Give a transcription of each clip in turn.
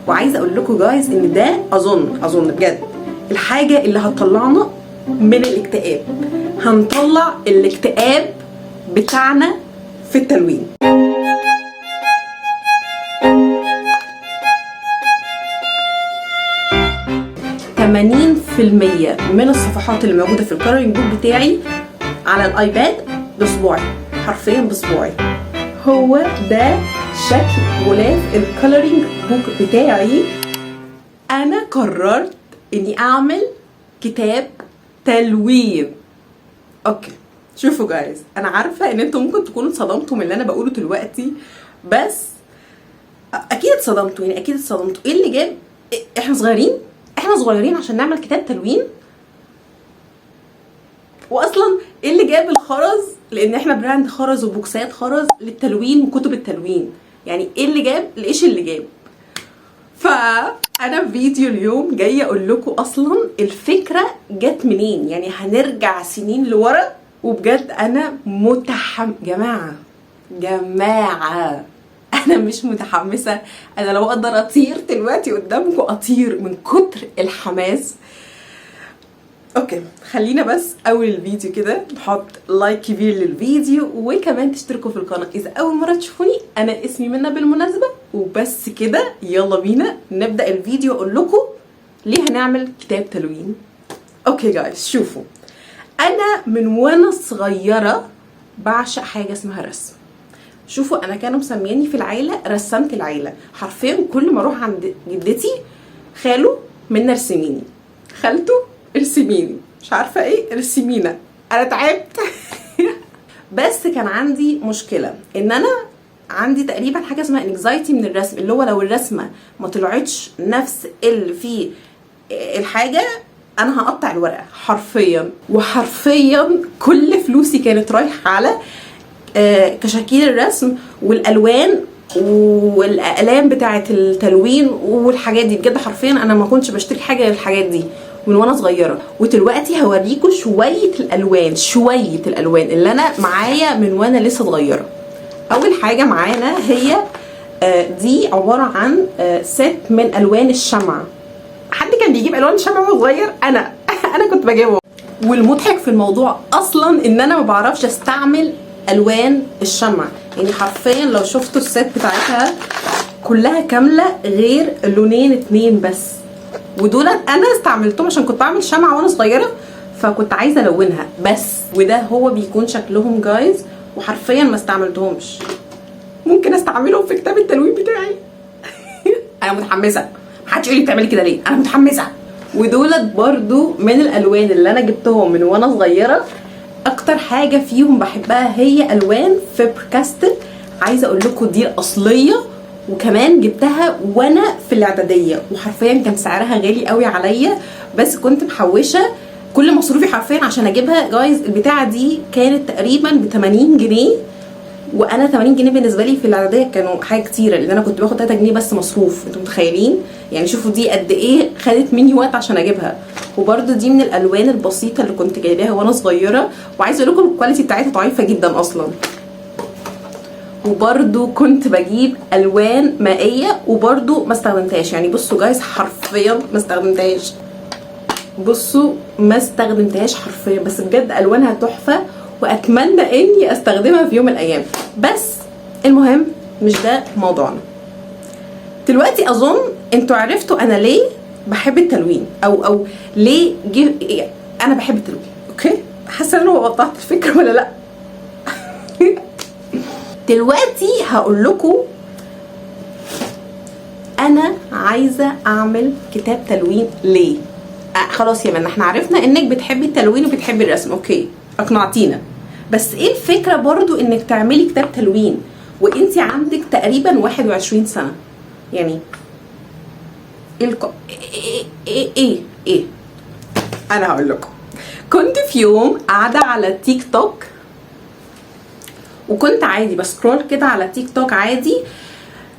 وعايزه اقول لكم جايز ان ده اظن بجد الحاجه اللي هتطلعنا من الاكتئاب. هنطلع الاكتئاب بتاعنا في التلوين. من الصفحات اللي موجوده في الكولرينج بوك بتاعي على الايباد بصباعي، حرفيا بصباعي. هو ده شكل غلاف الكولرينج بوك بتاعي. انا قررت اني اعمل كتاب تلوين. اوكي شوفوا جايز، انا عارفه ان انتم ممكن تكونوا اتصدمتوا من اللي انا بقوله دلوقتي، بس اكيد اتصدمتوا. ايه اللي جاب احنا صغيرين عشان نعمل كتاب تلوين؟ واصلا ايه اللي جاب الخرز؟ لان احنا براند خرز وبوكسات خرز للتلوين وكتب التلوين. يعني ايه اللي جاب الايش اللي جاب؟ فانا في فيديو اليوم جايه اقول لكم اصلا الفكره جت منين. يعني هنرجع سنين لورا، وبجد انا جماعه انا مش متحمسه. انا لو اقدر اطير دلوقتي قدامكم اطير من كتر الحماس. اوكي خلينا بس اول الفيديو كده نحط لايك كبير للفيديو، وكمان تشتركوا في القناه اذا اول مره تشوفوني. انا اسمي منى بالمناسبه. وبس كده يلا بينا نبدا الفيديو. اقول لكم ليه هنعمل كتاب تلوين. اوكي جايز، شوفوا انا من وانا صغيره بعشق حاجه اسمها رسم. شوفوا انا كانوا مسمياني في العيله رسمت العيله. حرفيا كل ما اروح عند جدتي، خاله منى ارسميني، خالته ارسميني، مش عارفه ايه ارسمينا. انا تعبت. بس كان عندي مشكله ان انا عندي تقريبا حاجه اسمها انكزايتي من الرسم، اللي هو لو الرسمه ما طلعتش نفس اللي في الحاجه انا هقطع الورقه وحرفيا كل فلوسي كانت رايحه على كشاكيل الرسم والالوان والاقلام بتاعه التلوين والحاجات دي. بجد حرفيا انا ما كنتش بشتري حاجه للحاجات دي من وانا صغيره. ودلوقتي هوريكم شويه الالوان اللي انا معايا من وانا لسه صغيره. اول حاجه معانا هي دي عباره عن ست من الوان الشمع. حد كان بيجيب الوان الشمع وهو صغير؟ انا كنت بجيبهم. والمضحك في الموضوع اصلا ان انا ما بعرفش استعمل الوان الشمع. يعني حرفيا لو شفتوا الست بتاعتها كلها كامله غير لونين 2 بس، ودول انا استعملتهم عشان كنت بعمل شمعة وانا صغيره، فكنت عايزه الونها بس. وده هو بيكون شكلهم جايز، وحرفيا ما استعملتهمش. ممكن استعملهم في كتاب التلوين بتاعي. انا متحمسه، محدش يقول لي بتعملي كده ليه، انا متحمسه. ودولت برضو من الالوان اللي انا جبتهم من وانا صغيره. اكتر حاجه فيهم بحبها هي الوان فيبر كاستل. عايزه اقول لكم دي الاصليه، وكمان جبتها وانا في الاعداديه، وحرفيا كان سعرها غالي قوي عليا، بس كنت محوشه كل مصروفي حرفيا عشان اجيبها. جايز البتاعه دي كانت تقريبا ب 80 جنيه، وانا 80 جنيه بالنسبه لي في الاعداديه كانوا حاجه كتيره، لان انا كنت باخد 3 جنيه بس مصروف. انتوا متخيلين؟ يعني شوفوا دي قد ايه خدت مني وقت عشان اجيبها. وبرده دي من الالوان البسيطه اللي كنت جايباها وانا صغيره، وعايزه اقول لكم الكواليتي بتاعتها ضعيفه جدا اصلا. وبرده كنت بجيب الوان مائيه وبرده ما استخدمتهاش. يعني بصوا جايز حرفيا ما استخدمتهاش، حرفيا، بس بجد الوانها تحفه، واتمنى اني استخدمها في يوم من الايام. بس المهم مش ده موضوعنا دلوقتي. اظن انتوا عرفتوا انا ليه بحب التلوين، او ليه انا بحب التلوين. اوكي، حاسه ان انا وضحت الفكره ولا لا؟ دلوقتي هقول لكم انا عايزه اعمل كتاب تلوين ليه. خلاص يا منى، احنا عرفنا انك بتحبي التلوين وبتحبي الرسم. اوكي اقنعتينا، بس ايه الفكره برضو انك تعملي كتاب تلوين وانتي عندك تقريبا 21 سنه؟ يعني ايه انا هقول لكم. كنت في يوم قاعده على تيك توك، وكنت عادي بسكرول كده على تيك توك عادي،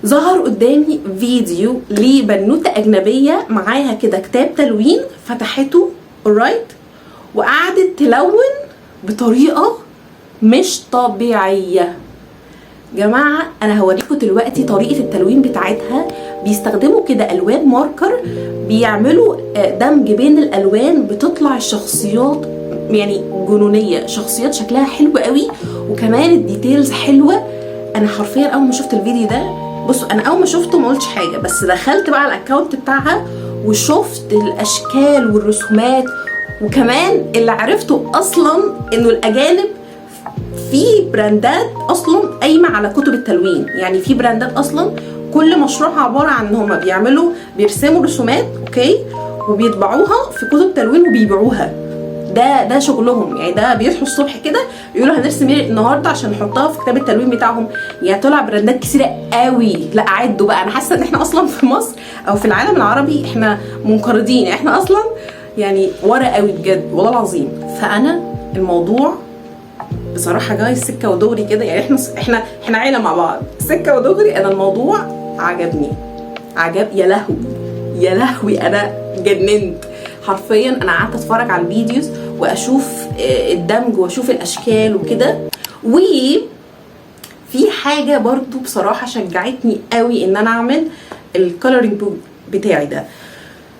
ظهر قدامي فيديو لبنوته اجنبيه معاها كده كتاب تلوين، فتحته alright وقعدت تلون بطريقه مش طبيعيه. جماعه انا هوريكم دلوقتي طريقه التلوين بتاعتها. بيستخدموا كده الوان ماركر، بيعملوا دمج بين الالوان، بتطلع الشخصيات يعني جنونيه، شخصيات شكلها حلو قوي، وكمان الديتيلز حلوه. انا حرفيا اول ما شفت الفيديو ده، بصوا انا اول ما شفته ما قلتش حاجه، بس دخلت بقى على الاكونت بتاعها وشفت الاشكال والرسومات. وكمان اللي عرفته اصلا انه الاجانب في براندات اصلا قايمه على كتب التلوين. يعني في براندات اصلا كل مشروعها عباره عن ان هم بيرسموا رسومات، اوكي، وبيطبعوها في كتب تلوين وبيبيعوها. ده شغلهم. يعني ده بيصحوا الصبح كده يقولوا هنرسم ايه النهارده عشان نحطها في كتاب التلوين بتاعهم. يعني طلع براندات كتيره قوي. لا عدوا بقى. انا حاسه ان احنا اصلا في مصر او في العالم العربي احنا منقرضين، احنا اصلا يعني ورا قوي بجد والله العظيم. فانا الموضوع بصراحه جاي سكه ودغري كده. يعني احنا عيله مع بعض، سكه ودغري. انا الموضوع عجبني، يا لهوي يا لهوي، انا جننت حرفيا. انا قعدت اتفرج على الفيديوز واشوف الدمج واشوف الاشكال وكده. وفي حاجه برضو بصراحه شجعتني قوي ان انا اعمل الكولرينج بوك بتاعي ده.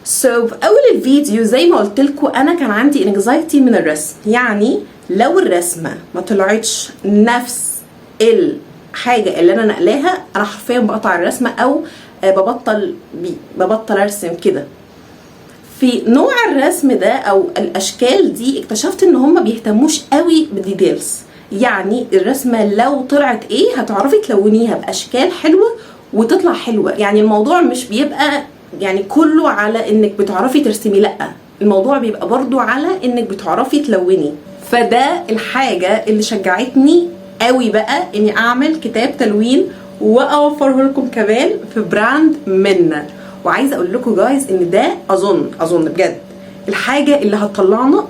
في اول الفيديو زي ما قلت لكم انا كان عندي انكزايتي من الرسم. يعني لو الرسمه ما طلعتش نفس الحاجه اللي انا نقلاها، انا حرفيا بقطع الرسمه او ببطل ارسم كده. في نوع الرسم ده او الاشكال دي اكتشفت ان هم بيهتموش قوي بالديتيلز. يعني الرسمه لو طلعت ايه هتعرفي تلونيها باشكال حلوه وتطلع حلوه. يعني الموضوع مش بيبقى يعني كله على انك بتعرفي ترسمي، لا، الموضوع بيبقى برضو على انك بتعرفي تلوني. فده الحاجه اللي شجعتني قوي بقى اني اعمل كتاب تلوين واوفره لكم كمان في براند منا. وعايزه اقول لكم جايز ان ده اظن بجد الحاجه اللي هتطلعنا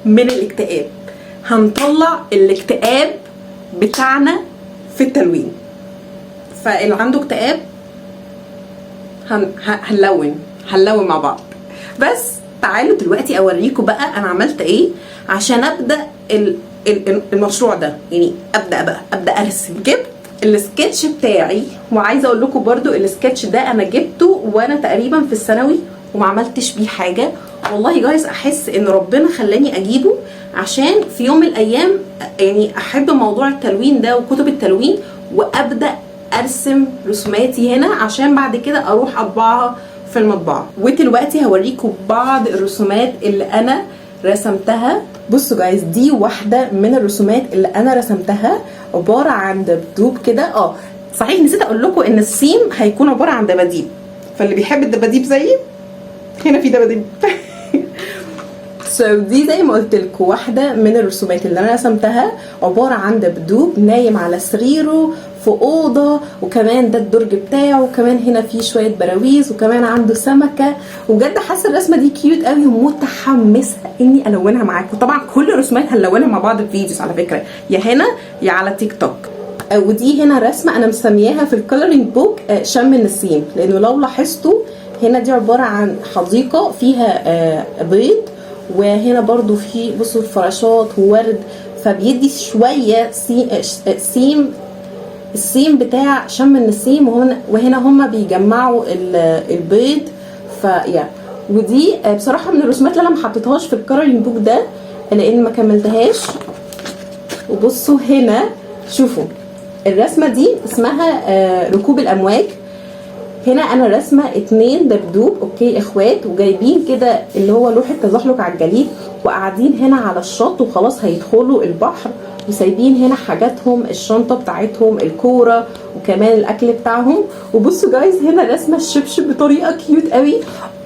من الاكتئاب. هنطلع الاكتئاب بتاعنا في التلوين. فاللي عنده اكتئاب هنلون مع بعض. بس تعالوا دلوقتي اوريكم بقى انا عملت ايه عشان ابدا المشروع ده. يعني ابدا ارسم. جبت السكتش بتاعي، وعايزه اقول لكم برضو السكتش ده انا جبته وانا تقريبا في الثانوي وما عملتش بيه حاجه. والله جايز احس ان ربنا خلاني اجيبه عشان في يوم من الايام يعني احب موضوع التلوين ده وكتب التلوين، وابدا ارسم رسوماتي هنا عشان بعد كده اروح اطبعها في المطبعه. ودلوقتي هوريكم بعض الرسومات اللي انا رسمتها. بصوا جايز دي واحده من الرسومات اللي انا رسمتها، عباره عن دبدوب كده. صحيح نسيت اقول لكم ان السيم هيكون عباره عن دباديب، فاللي بيحب الدباديب زيي هنا في دباديب. دي زي ما قلت لكم واحده من الرسومات اللي انا رسمتها، عباره عن دبدوب نايم على سريره في اوضه، وكمان ده الدرج بتاعه، وكمان هنا في شويه براويز، وكمان عنده سمكه. وبجد حاسه الرسمه دي كيوت قوي ومتحمسه اني الونها معاكم. طبعا كل الرسومات هنلونها مع بعض في فيديوز على فكره، يا هنا يا على تيك توك. ودي هنا رسمه انا مسمياها في الكولرينج بوك شم النسيم، لانه لو لاحظتوا هنا دي عباره عن حديقه فيها بيض، وهنا برضو في بصوا الفراشات وورد، فبيدي شويه السيم بتاع شم النسيم. وهنا هما بيجمعوا البيض. ودي بصراحه من الرسومات اللي انا ما حطيتهاش في الكولرينج بوك ده لان ما كملتهاش. وبصوا هنا شوفوا الرسمه دي اسمها ركوب الامواج. هنا انا رسمه 2 دبدوب، اوكي، اخوات، وجايبين كده اللي هو لوحه تزحلق على الجليد، وقاعدين هنا على الشط وخلاص هيدخلوا البحر، وسايبين هنا حاجاتهم، الشنطه بتاعتهم، الكوره، وكمان الاكل بتاعهم. وبصوا جايز هنا رسمه الشبشب بطريقه كيوت قوي.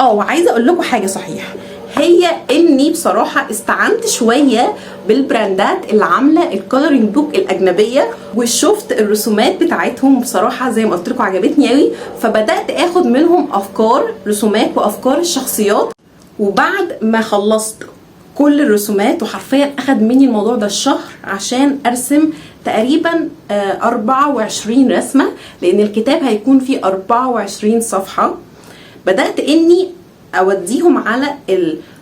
وعايزه اقول لكم حاجه صحيح، هي اني بصراحه استعنت شويه بالبراندات اللي عامله الكولرينج بوك الاجنبيه، وشفت الرسومات بتاعتهم بصراحه زي ما قلت لكم عجبتني قوي، فبدات اخد منهم افكار رسومات وافكار الشخصيات. وبعد ما خلصت كل الرسومات، وحرفيا اخد مني الموضوع ده الشهر عشان ارسم تقريبا 24 رسمه، لان الكتاب هيكون فيه 24 صفحه. بدات اني اوديهم على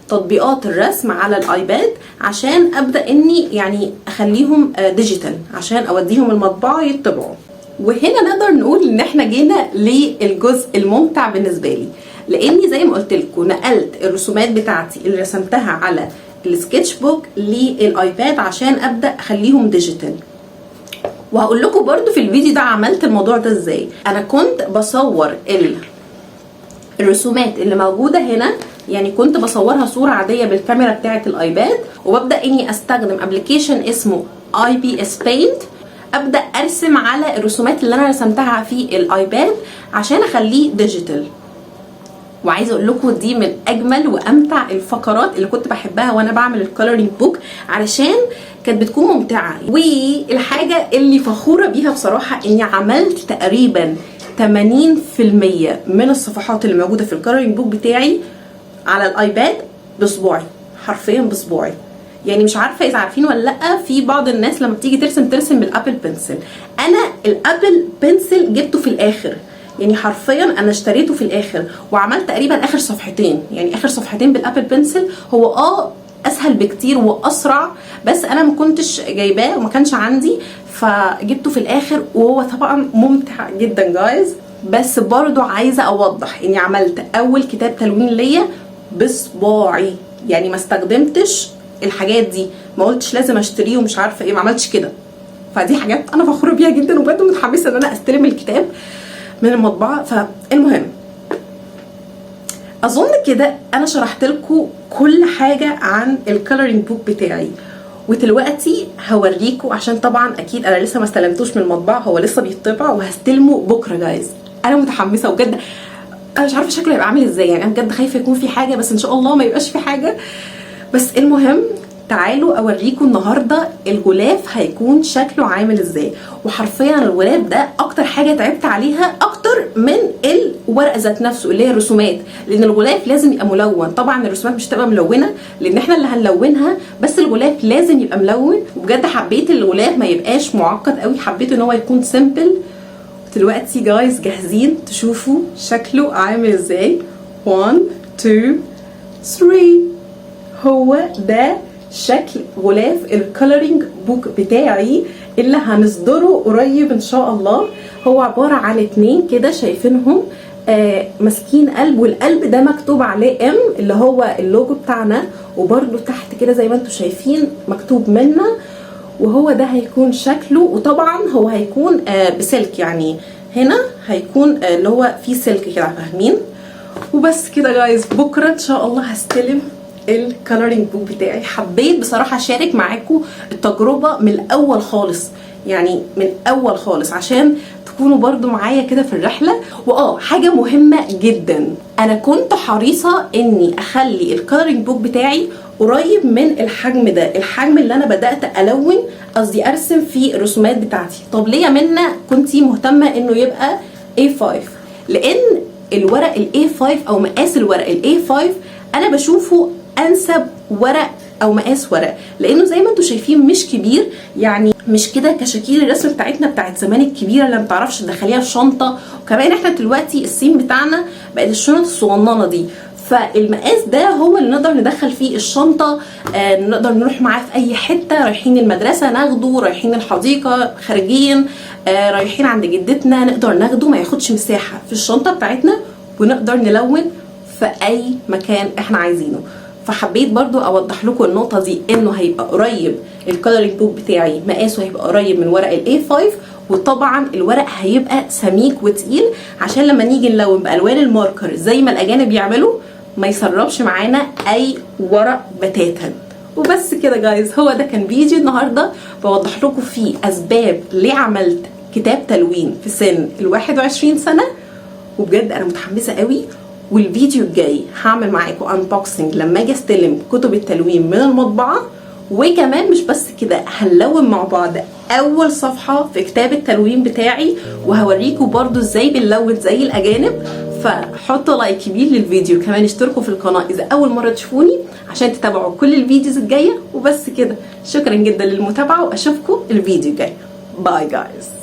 تطبيقات الرسم على الايباد عشان ابدا اني يعني اخليهم ديجيتال عشان اوديهم المطبعه يطبعوا. وهنا نقدر نقول ان احنا جينا للجزء الممتع بالنسبه لي، لاني زي ما قلت لكم نقلت الرسومات بتاعتي اللي رسمتها على السكتش بوك للايباد عشان ابدا اخليهم ديجيتال. وهقول لكم برضو في الفيديو ده عملت الموضوع ده ازاي. انا كنت بصور الرسومات اللي موجوده هنا، يعني كنت بصورها صوره عاديه بالكاميرا بتاعه الايباد، وببدا اني استخدم ابلكيشن اسمه IPS Paint، ابدا ارسم على الرسومات اللي انا رسمتها في الايباد عشان اخليه ديجيتال. وعايزه اقول لكم دي من اجمل وامتع الفقرات اللي كنت بحبها وانا بعمل الكولرينج بوك، علشان كانت بتكون ممتعه. والحاجه اللي فخوره بيها بصراحه اني عملت تقريبا 80% من الصفحات اللي موجوده في الكولرينج بوك بتاعي على الايباد بصباعي، حرفيا بصباعي. يعني مش عارفه اذا عارفين ولا لا، في بعض الناس لما بتيجي ترسم بالابل بنسل. انا الابل بنسل جبته في الاخر، يعني حرفيا انا اشتريته في الاخر وعملت تقريبا اخر صفحتين، يعني اخر صفحتين بالابل بنسل. هو اسهل بكتير واسرع، بس انا ما كنتش جايباه وما كانش عندي، فجبته في الاخر وهو طبعا ممتع جدا جايز. بس برضو عايزه اوضح اني عملت اول كتاب تلوين ليا بصباعي، يعني ما استخدمتش الحاجات دي، ما قلتش لازم اشتريه ومش عارفه ايه، ما عملتش كده. فدي حاجات انا فخوره بيها جدا، وبجد متحمسه ان انا استلم الكتاب من المطبعه. فالمهم اظن كده انا شرحت لكم كل حاجه عن الكولرينج بوك بتاعي، ودلوقتي هوريكم، عشان طبعا اكيد انا لسه ما استلمتوش من المطبعه، هو لسه بيطبع وهستلمه بكره جايز. انا متحمسه بجد، انا مش عارفه شكله هيبقى عامل ازاي، يعني انا بجد خايفه يكون في حاجه، بس ان شاء الله ما يبقاش في حاجه. بس المهم تعالوا اوريكم النهارده الغلاف هيكون شكله عامل ازاي. وحرفيا الغلاف ده اكتر حاجه تعبت عليها اكتر من الورق ذات نفسه اللي هي الرسومات، لان الغلاف لازم يبقى ملون. طبعا الرسومات مش هتبقى ملونه لان احنا اللي هنلونها، بس الغلاف لازم يبقى ملون. وبجد حبيت الغلاف ما يبقاش معقد قوي، حبيت ان هو يكون سيمبل. دلوقتي جايز جاهزين تشوفوا شكله عامل ازاي؟ 1 2 3. هو ده شكل غلاف الكولرينج بوك بتاعي اللي هنصدره قريب ان شاء الله. هو عباره عن 2 كده شايفينهم ماسكين قلب، والقلب ده مكتوب عليه ام اللي هو اللوجو بتاعنا، وبرده تحت كده زي ما انتم شايفين مكتوب منا. وهو ده هيكون شكله، وطبعا هو هيكون بسلك، يعني هنا هيكون اللي هو فيه سلك كده، فاهمين؟ وبس كده جايز، بكره ان شاء الله هستلم الكولرينج بوك بتاعي. حبيت بصراحه اشارك معاكم التجربه من الاول خالص، يعني من اول خالص، عشان تكونوا برضو معايا كده في الرحله. حاجه مهمه جدا، انا كنت حريصه اني اخلي الكولرينج بوك بتاعي قريب من الحجم ده، الحجم اللي انا بدات الون قصدي ارسم فيه الرسومات بتاعتي. طب ليه يا منى كنتي مهتمه انه يبقى A5؟ لان الورق ال A5 او مقاس الورق ال A5 انا بشوفه انسب ورق او مقاس ورق، لانه زي ما انتم شايفين مش كبير، يعني مش كده كشكيل الرسم بتاعتنا بتاعت زمان الكبيره اللي ما بتعرفش تدخليها في شنطه. وكمان احنا دلوقتي السين بتاعنا بقت الشنط الصغننه دي، فالمقاس ده هو اللي نقدر ندخل فيه الشنطه، نقدر نروح معاه في اي حته، رايحين المدرسه ناخده، رايحين الحديقه، خارجين، رايحين عند جدتنا نقدر ناخده، ما ياخدش مساحه في الشنطه بتاعتنا، ونقدر نلون في اي مكان احنا عايزينه. فحبيت برضو اوضح لكم النقطه دي، انه هيبقى قريب الكولرينج بوك بتاعي، مقاسه هيبقى قريب من ورق الاي 5، وطبعا الورق هيبقى سميك وتقيل عشان لما نيجي نلون بالوان الماركر زي ما الاجانب يعملوا ما يسربش معانا اي ورق بتاتا. وبس كده جايز، هو ده كان فيديو النهارده بوضح لكم فيه اسباب ليه عملت كتاب تلوين في سن ال21 سنه. وبجد انا متحمسه قوي، والفيديو الجاي هعمل معاكم انبوكسنج لما اجي استلم كتب التلوين من المطبعه. وكمان مش بس كده، هنلون مع بعض اول صفحه في كتاب التلوين بتاعي، وهوريكم برضو ازاي بنلون زي الاجانب. فحطوا لايك كبير للفيديو، كمان اشتركوا في القناه اذا اول مره تشوفوني عشان تتابعوا كل الفيديوز الجايه. وبس كده، شكرا جدا للمتابعه، واشوفكم الفيديو الجاي. باي جايز.